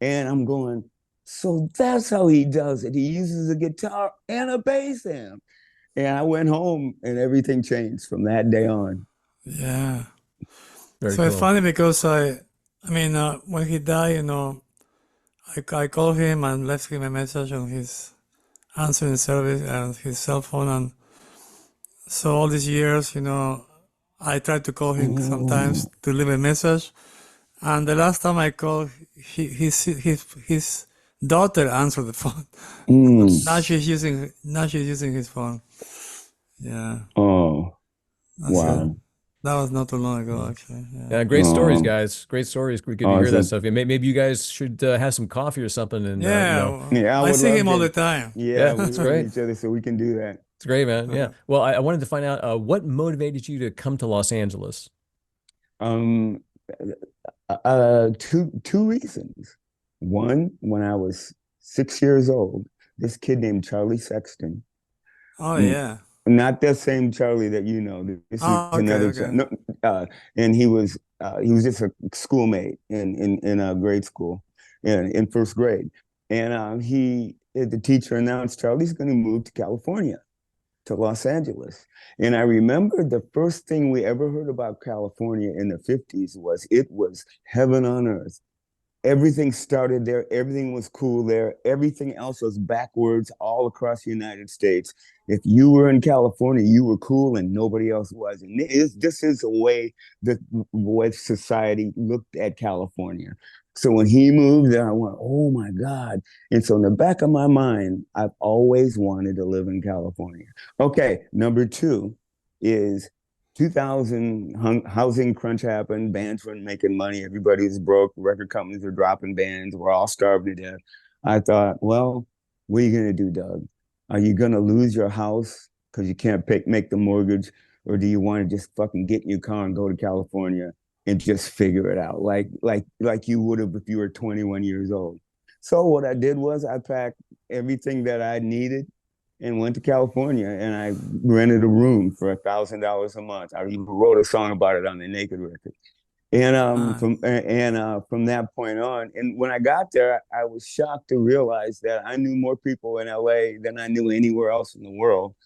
And I'm going, so that's how he does it. He uses a guitar and a bass amp. And I went home, and everything changed from that day on. Yeah. Very So it's cool. funny because I mean, when he died, I called him and left him a message on his answering service and his cell phone, and so all these years, I tried to call him sometimes Oh, to leave a message, and the last time I called, his daughter answered the phone. mm, Now she's using his phone. Yeah, oh, that's it. wow. That was not too long ago, actually. Yeah. Yeah, great stories, Oh, guys. Great stories. Good to hear that awesome. stuff. Maybe you guys should have some coffee or something, and Yeah, well, Yeah, I I would see love him all the to. time. Yeah, yeah, we it's live with great. each other, so we can do that. It's great, man. Yeah. Well, I wanted to find out what motivated you to come to Los Angeles. Um, two reasons. One, when I was 6 years old, this kid named Charlie Sexton, Oh mm, yeah. not that same Charlie that you know. This is Oh, okay, another. okay. No, and he was just a schoolmate in a grade school, in first grade, and the teacher announced Charlie's going to move to California, to Los Angeles. And I remember the first thing we ever heard about California in the 50s was it was heaven on earth. Everything started there. Everything was cool there. Everything else was backwards all across the United States. If you were in California, you were cool and nobody else was. And this is the way that what society looked at California. So when he moved there, I went, oh my God. And so in the back of my mind, I've always wanted to live in California. Okay, number two is 2000 housing crunch happened. Bands weren't making money. Everybody was broke. Record companies were dropping bands. We're all starved to death. I thought, well, what are you going to do, Doug? Are you going to lose your house because you can't make the mortgage? Or do you want to just fucking get in your car and go to California and just figure it out like you would have if you were 21 years old? So what I did was I packed everything that I needed and went to California, and I rented a room for $1,000 a month. I even wrote a song about it on the Naked record. And Uh, from that point on, and when I got there, I was shocked to realize that I knew more people in LA than I knew anywhere else in the world.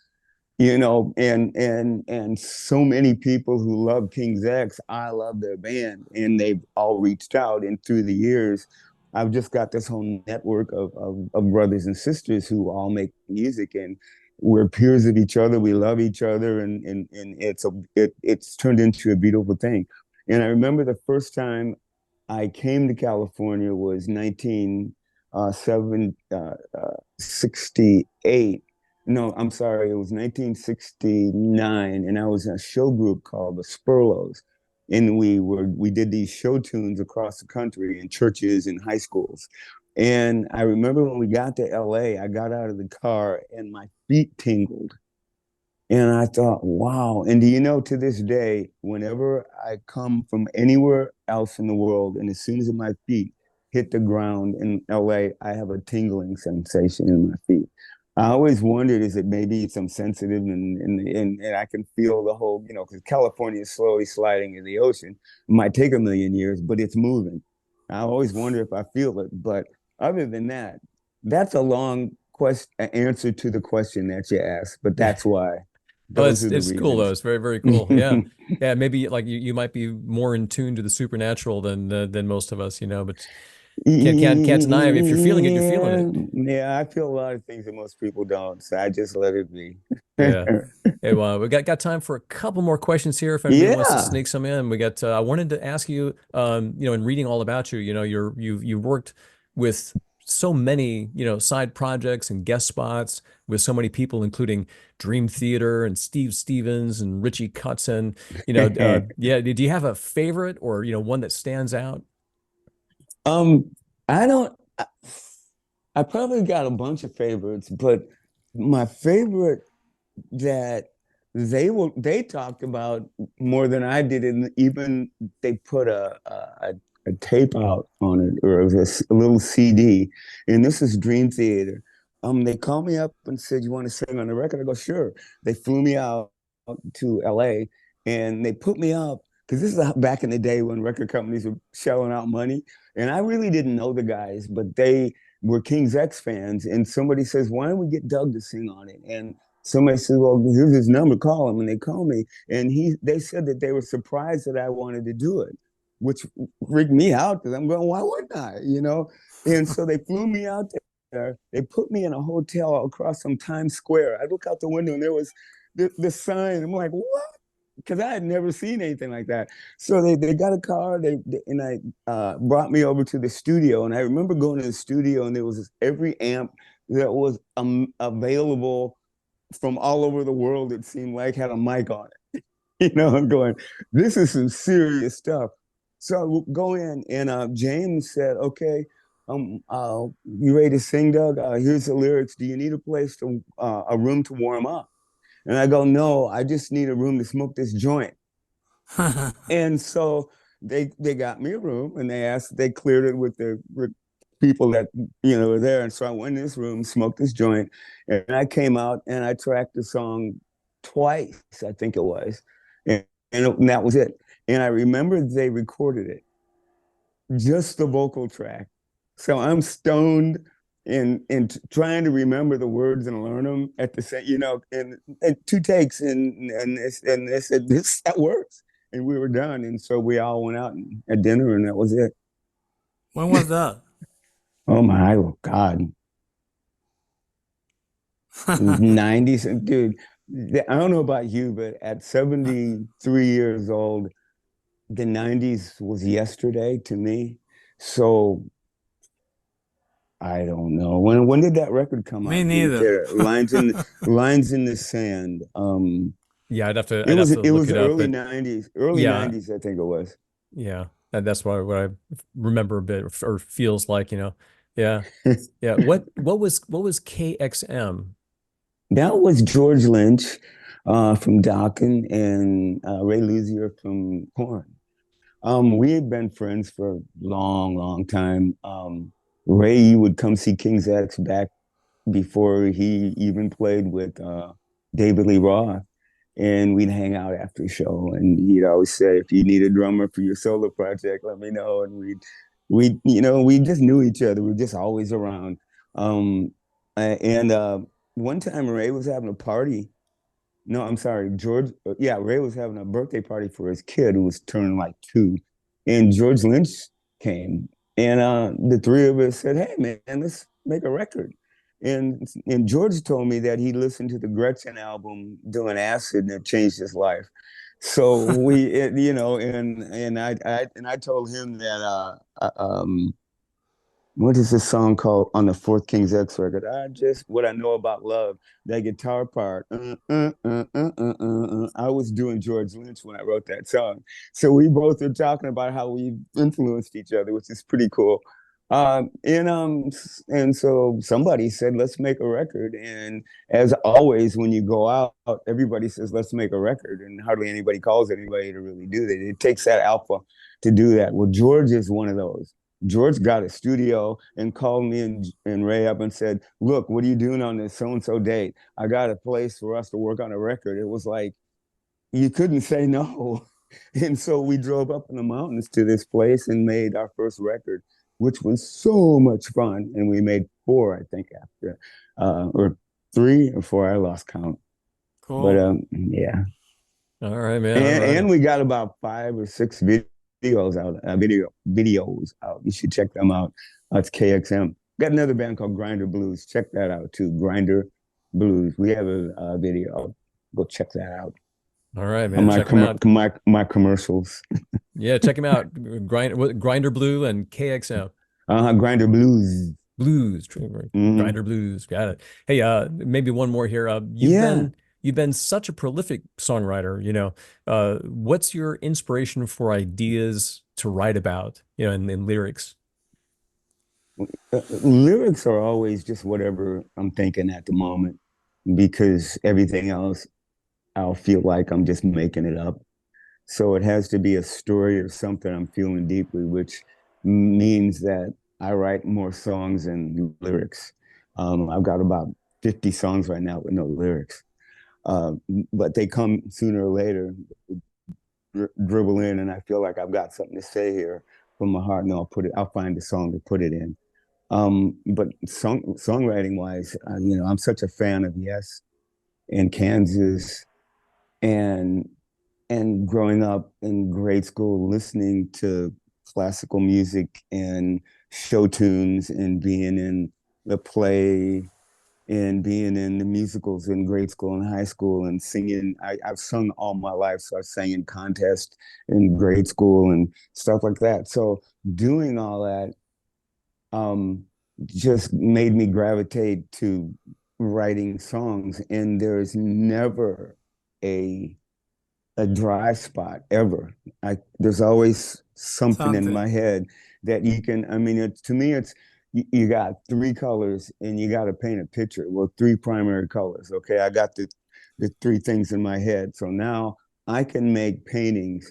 and so many people who love King's X, I love their band, and they've all reached out. And through the years, I've just got this whole network of brothers and sisters who all make music, and we're peers of each other. We love each other, and it's turned into a beautiful thing. And I remember the first time I came to California was 1968. No, I'm sorry, it was 1969, and I was in a show group called the Spurlos, and we did these show tunes across the country in churches and high schools. And I remember when we got to LA, I got out of the car and my feet tingled. And I thought, wow. And do you know, to this day, whenever I come from anywhere else in the world, and as soon as my feet hit the ground in LA, I have a tingling sensation in my feet. I always wondered, is it maybe it's I'm sensitive and I can feel the whole, because California is slowly sliding in the ocean. It might take a million years, but it's moving. I always wonder if I feel it. But other than that, that's a long answer to the question that you asked, but that's why. Well, Those are the it's cool though. reasons. It's very, very cool. Yeah. Yeah. Maybe like you might be more in tune to the supernatural than most of us, but can't deny it. If you're feeling it, you're feeling Yeah, it. yeah, I feel a lot of things that most people don't, so I just let it be. Yeah. Hey, well, we got time for a couple more questions here. If anybody wants to Yeah. sneak some in, we got. I wanted to ask you, in reading all about you, you've worked with so many, side projects and guest spots with so many people, including Dream Theater and Steve Stevens and Richie Kotzen. Yeah. Do you have a favorite or one that stands out? Um, I don't. I probably got a bunch of favorites, but my favorite that they talked about more than I did, and even they put a tape out on it, or it was a little CD, and this is Dream Theater. They called me up and said, "You want to sing on the record?" I go, "Sure." They flew me out to LA, and they put me up because this is back in the day when record companies were shelling out money, and I really didn't know the guys, but they were King's X fans, and somebody says, "Why don't we get Doug to sing on it?" And somebody said, "Well, here's his number, call him." And they called me, and they said that they were surprised that I wanted to do it, which freaked me out because I'm going, why wouldn't I? And so they flew me out there. They put me in a hotel across from Times Square. I look out the window and there was the sign. I'm like, what? Because I had never seen anything like that. So they got a car. And I brought me over to the studio. And I remember going to the studio, and there was every amp that was available from all over the world. It seemed like had a mic on it. I'm going, this is some serious stuff. So I go in, and James said, "Okay, you ready to sing, Doug? Here's the lyrics. Do you need a room to warm up?" And I go, "No, I just need a room to smoke this joint." And so they got me a room, and they cleared it with the people that were there. And so I went in this room, smoked this joint, and I came out and I tracked the song twice, I think it was, and that was it. And I remember they recorded it, just the vocal track. So I'm stoned and trying to remember the words and learn them at the same, and two takes, and they said that works, and we were done. And so we all went out and had dinner, and that was it. When was that? Oh my God. 90s, dude. I don't know about you, but at 73 years old, the 90s was yesterday to me. So I don't know. When did that record come Me out? Dream neither. Theater? Lines in the Sand. Yeah, I'd have to It look was it up, early but 90s. yeah, I think it was. yeah, that's what I remember a bit or feels like, Yeah. Yeah. What was KXM? That was George Lynch from Dokken, and Ray Luzier from Korn. We had been friends for a long, long time. Ray would come see King's X back before he even played with David Lee Roth, and we'd hang out after the show. And he'd always say, "If you need a drummer for your solo project, let me know." And we just knew each other. We were just always around. And one time Ray was having a party, No, I'm sorry. George, yeah, Ray was having a birthday party for his kid who was turning like 2. And George Lynch came. And the three of us said, hey, man, let's make a record. And George told me that he listened to the Gretchen album doing acid and it changed his life. So and I told him that what is this song called on the Fourth King's X record? I just what I know about love. That guitar part. I was doing George Lynch when I wrote that song, so we both are talking about how we influenced each other, which is pretty cool. And so somebody said, let's make a record. And as always, when you go out, everybody says, let's make a record, and hardly anybody calls anybody to really do that. It takes that alpha to do that. Well, George is one of those. George got a studio and called me and Ray up and said, look, what are you doing on this so-and-so date? I got a place for us to work on a record. It was like, you couldn't say no. And so we drove up in the mountains to this place and made our first record, which was so much fun. And we made 4, I think, after, or 3 or 4, I lost count. Cool. But yeah. All right, man. And, all right. and we got about 5 or 6 videos out. You should check them out. It's KXM. Got another band called Grinder Blues. Check that out too. Grinder Blues. We have a video. Go check that out. All right, man. Check them out. My commercials. Yeah, check them out. Grinder Blue and KXM. Grinder Blues. Blues. Grinder Blues. Got it. Hey, maybe one more here. You've been such a prolific songwriter, what's your inspiration for ideas to write about, in lyrics? Lyrics are always just whatever I'm thinking at the moment, because everything else, I'll feel like I'm just making it up. So it has to be a story or something I'm feeling deeply, which means that I write more songs than lyrics. I've got about 50 songs right now with no lyrics. But they come sooner or later, dribble in, and I feel like I've got something to say here from my heart, and I'll find a song to put it in. But songwriting wise, I'm such a fan of Yes and Kansas, and growing up in grade school listening to classical music and show tunes and being in the play and being in the musicals in grade school and high school and singing. I've sung all my life, so I sang in contests in grade school and stuff like that. So doing all that just made me gravitate to writing songs, and there's never a dry spot ever. There's always something in my head that you can, to me, it's, you got 3 colors and you got to paint a picture. Well, 3 primary colors. Okay, I got the 3 things in my head. So now I can make paintings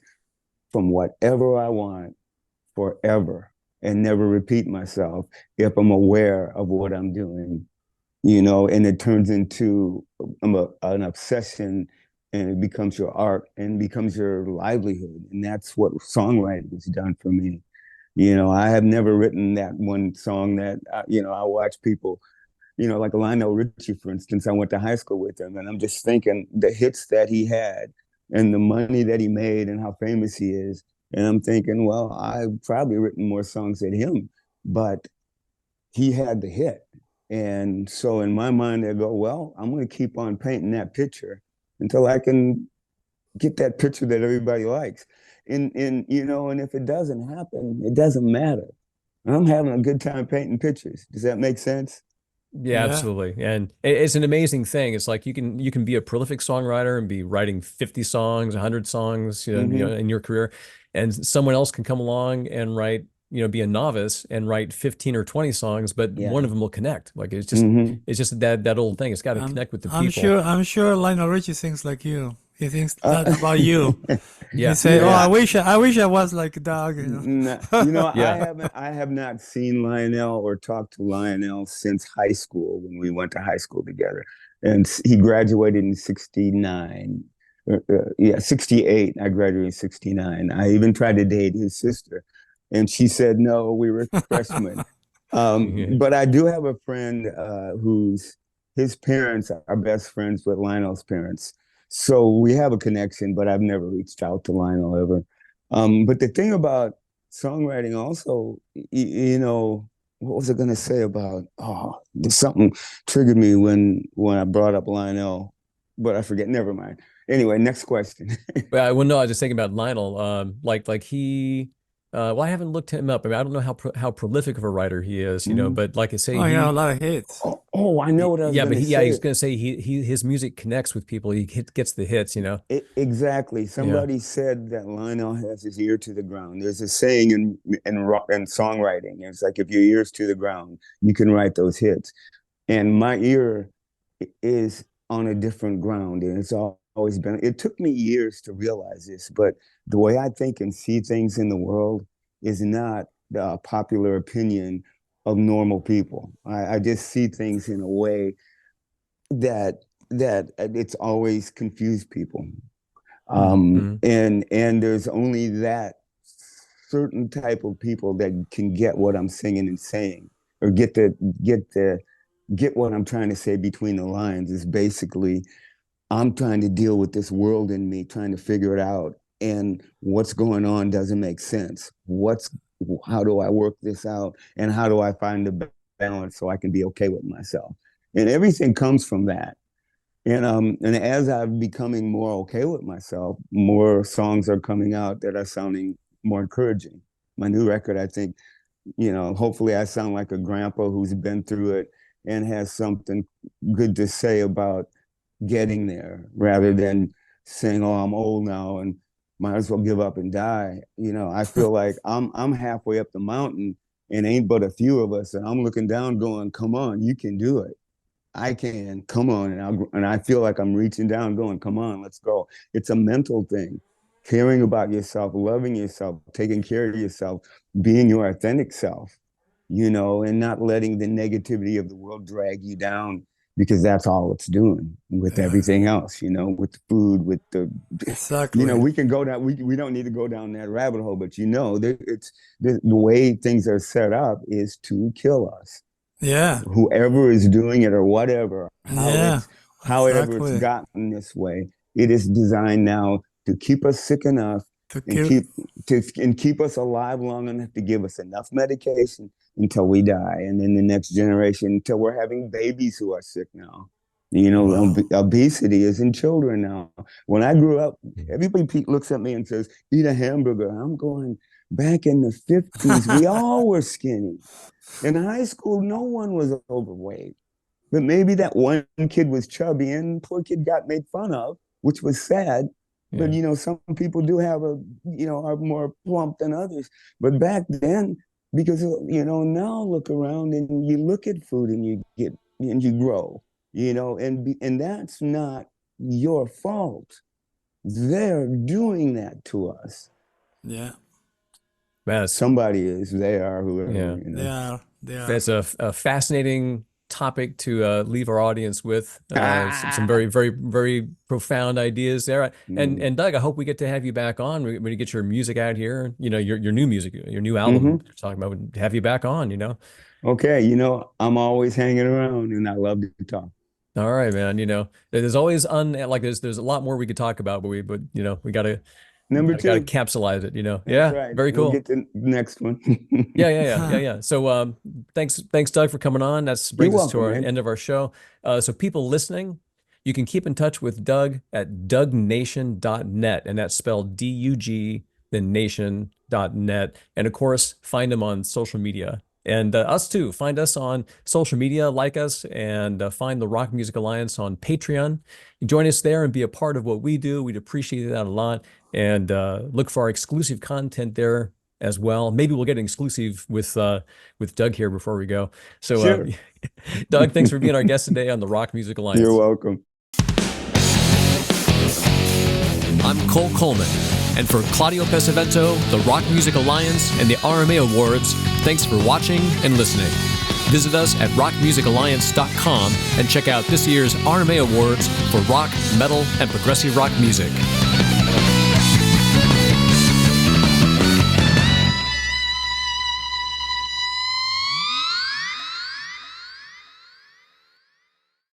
from whatever I want forever and never repeat myself if I'm aware of what I'm doing, and it turns into an obsession, and it becomes your art and becomes your livelihood. And that's what songwriting has done for me. I have never written that one song that, I watch people, like Lionel Richie, for instance. I went to high school with him, and I'm just thinking the hits that he had and the money that he made and how famous he is. And I'm thinking, well, I've probably written more songs than him, but he had the hit. And so in my mind, I go, well, I'm going to keep on painting that picture until I can get that picture that everybody likes. And if it doesn't happen, it doesn't matter. I'm having a good time painting pictures. Does that make sense? Yeah, absolutely. And it's an amazing thing. It's like you can be a prolific songwriter and be writing 50 songs, 100 songs, in your career, and someone else can come along and write, be a novice and write 15 or 20 songs, but one of them will connect. Like it's just that old thing. It's got to connect with the people. I'm sure Lionel Richie thinks like you. He thinks that about you. Yeah. He say, "Oh, I wish I was like dUg." I have not seen Lionel or talked to Lionel since high school, when we went to high school together. And he graduated in 69. 68. I graduated in 69. I even tried to date his sister, and she said no. We were freshmen. But I do have a friend his parents are best friends with Lionel's parents. So we have a connection, but I've never reached out to Lionel ever. But the thing about songwriting also, you know, what was I going to say about, there's something triggered me when I brought up Lionel, but I forget. Never mind. Anyway, next question. Well, no, I was just thinking about Lionel. Like he, well, I haven't looked him up. I mean, I don't know how prolific of a writer he is, you know. But like I say, Oh, yeah, a lot of hits. I know what I was yeah, going but to he, say. he's going to say his music connects with people. He gets the hits, you know. Exactly. Somebody said that Lionel has his ear to the ground. There's a saying in rock and songwriting. It's like, if your ear's to the ground, you can write those hits. And my ear is on a different ground, and it's always been. It took me years to realize this, but the way I think and see things in the world is not the popular opinion of normal people. I just see things in a way that it's always confused people. And there's only that certain type of people that can get what I'm singing and saying, or get what I'm trying to say between the lines. Is basically, I'm trying to deal with this world in me, trying to figure it out, and what's going on doesn't make sense. How do I work this out, and how do I find the balance so I can be okay with myself? And everything comes from that. And as I'm becoming more okay with myself, more songs are coming out that are sounding more encouraging. My new record, I think, you know, hopefully I sound like a grandpa who's been through it and has something good to say about getting there, rather than saying, "Oh, I'm old now and might as well give up and die." You know, I feel like I'm halfway up the mountain and ain't but a few of us, and I'm looking down going, "Come on, you can do it. I can, come on." And I feel like I'm reaching down going, "Come on, let's go." It's a mental thing. Caring about yourself, loving yourself, taking care of yourself, being your authentic self, you know, and not letting the negativity of the world drag you down, because that's all it's doing with everything else, you know, with the food, with the, Exactly. you know, we can go down, we don't need to go down that rabbit hole, but you know, it's the way things are set up is to kill us. Yeah. Whoever is doing it or whatever, however exactly. it's gotten this way, it is designed now to keep us sick enough and keep us alive long enough to give us enough medication until we die, and then the next generation until we're having babies who are sick now. You know, obesity is in children now. When I grew up, everybody looks at me and says, "Eat a hamburger." I'm going, back in the 50s, we all were skinny. In high school, no one was overweight. But maybe that one kid was chubby, and poor kid got made fun of, which was sad. But, you know, some people do have are more plump than others. But back then, because, you know, now look around and you look at food and you grow, you know, and that's not your fault. They're doing that to us. Yeah. Man, somebody is. They are whoever. Yeah. You know. They are. That's a fascinating topic to leave our audience with. Some very, very, very profound ideas there. And Doug, I hope we get to have you back on when you get your music out here. You know, your new music, your new album you're talking about. Have you back on? You know. Okay. You know, I'm always hanging around, and I love to talk. All right, man. You know, there's always there's a lot more we could talk about, but you know, we got to. Number two. Got to capsulize it, you know. That's right. Very cool. We'll get to the next one. Yeah. So thanks, Doug, for coming on. That brings us to our end of our show. So people listening, you can keep in touch with Doug at dugnation.net, and that's spelled DUG, then nation.net. And of course, find him on social media. And us too. Find us on social media, like us, and find the Rock Music Alliance on Patreon. Join us there and be a part of what we do. We'd appreciate that a lot. And look for our exclusive content there as well. Maybe we'll get an exclusive with Doug here before we go. So, sure. Doug, thanks for being our guest today on the Rock Music Alliance. You're welcome. I'm Cole Coleman. And for Claudio Pesavento, the Rock Music Alliance, and the RMA Awards, thanks for watching and listening. Visit us at rockmusicalliance.com and check out this year's RMA Awards for rock, metal, and progressive rock music.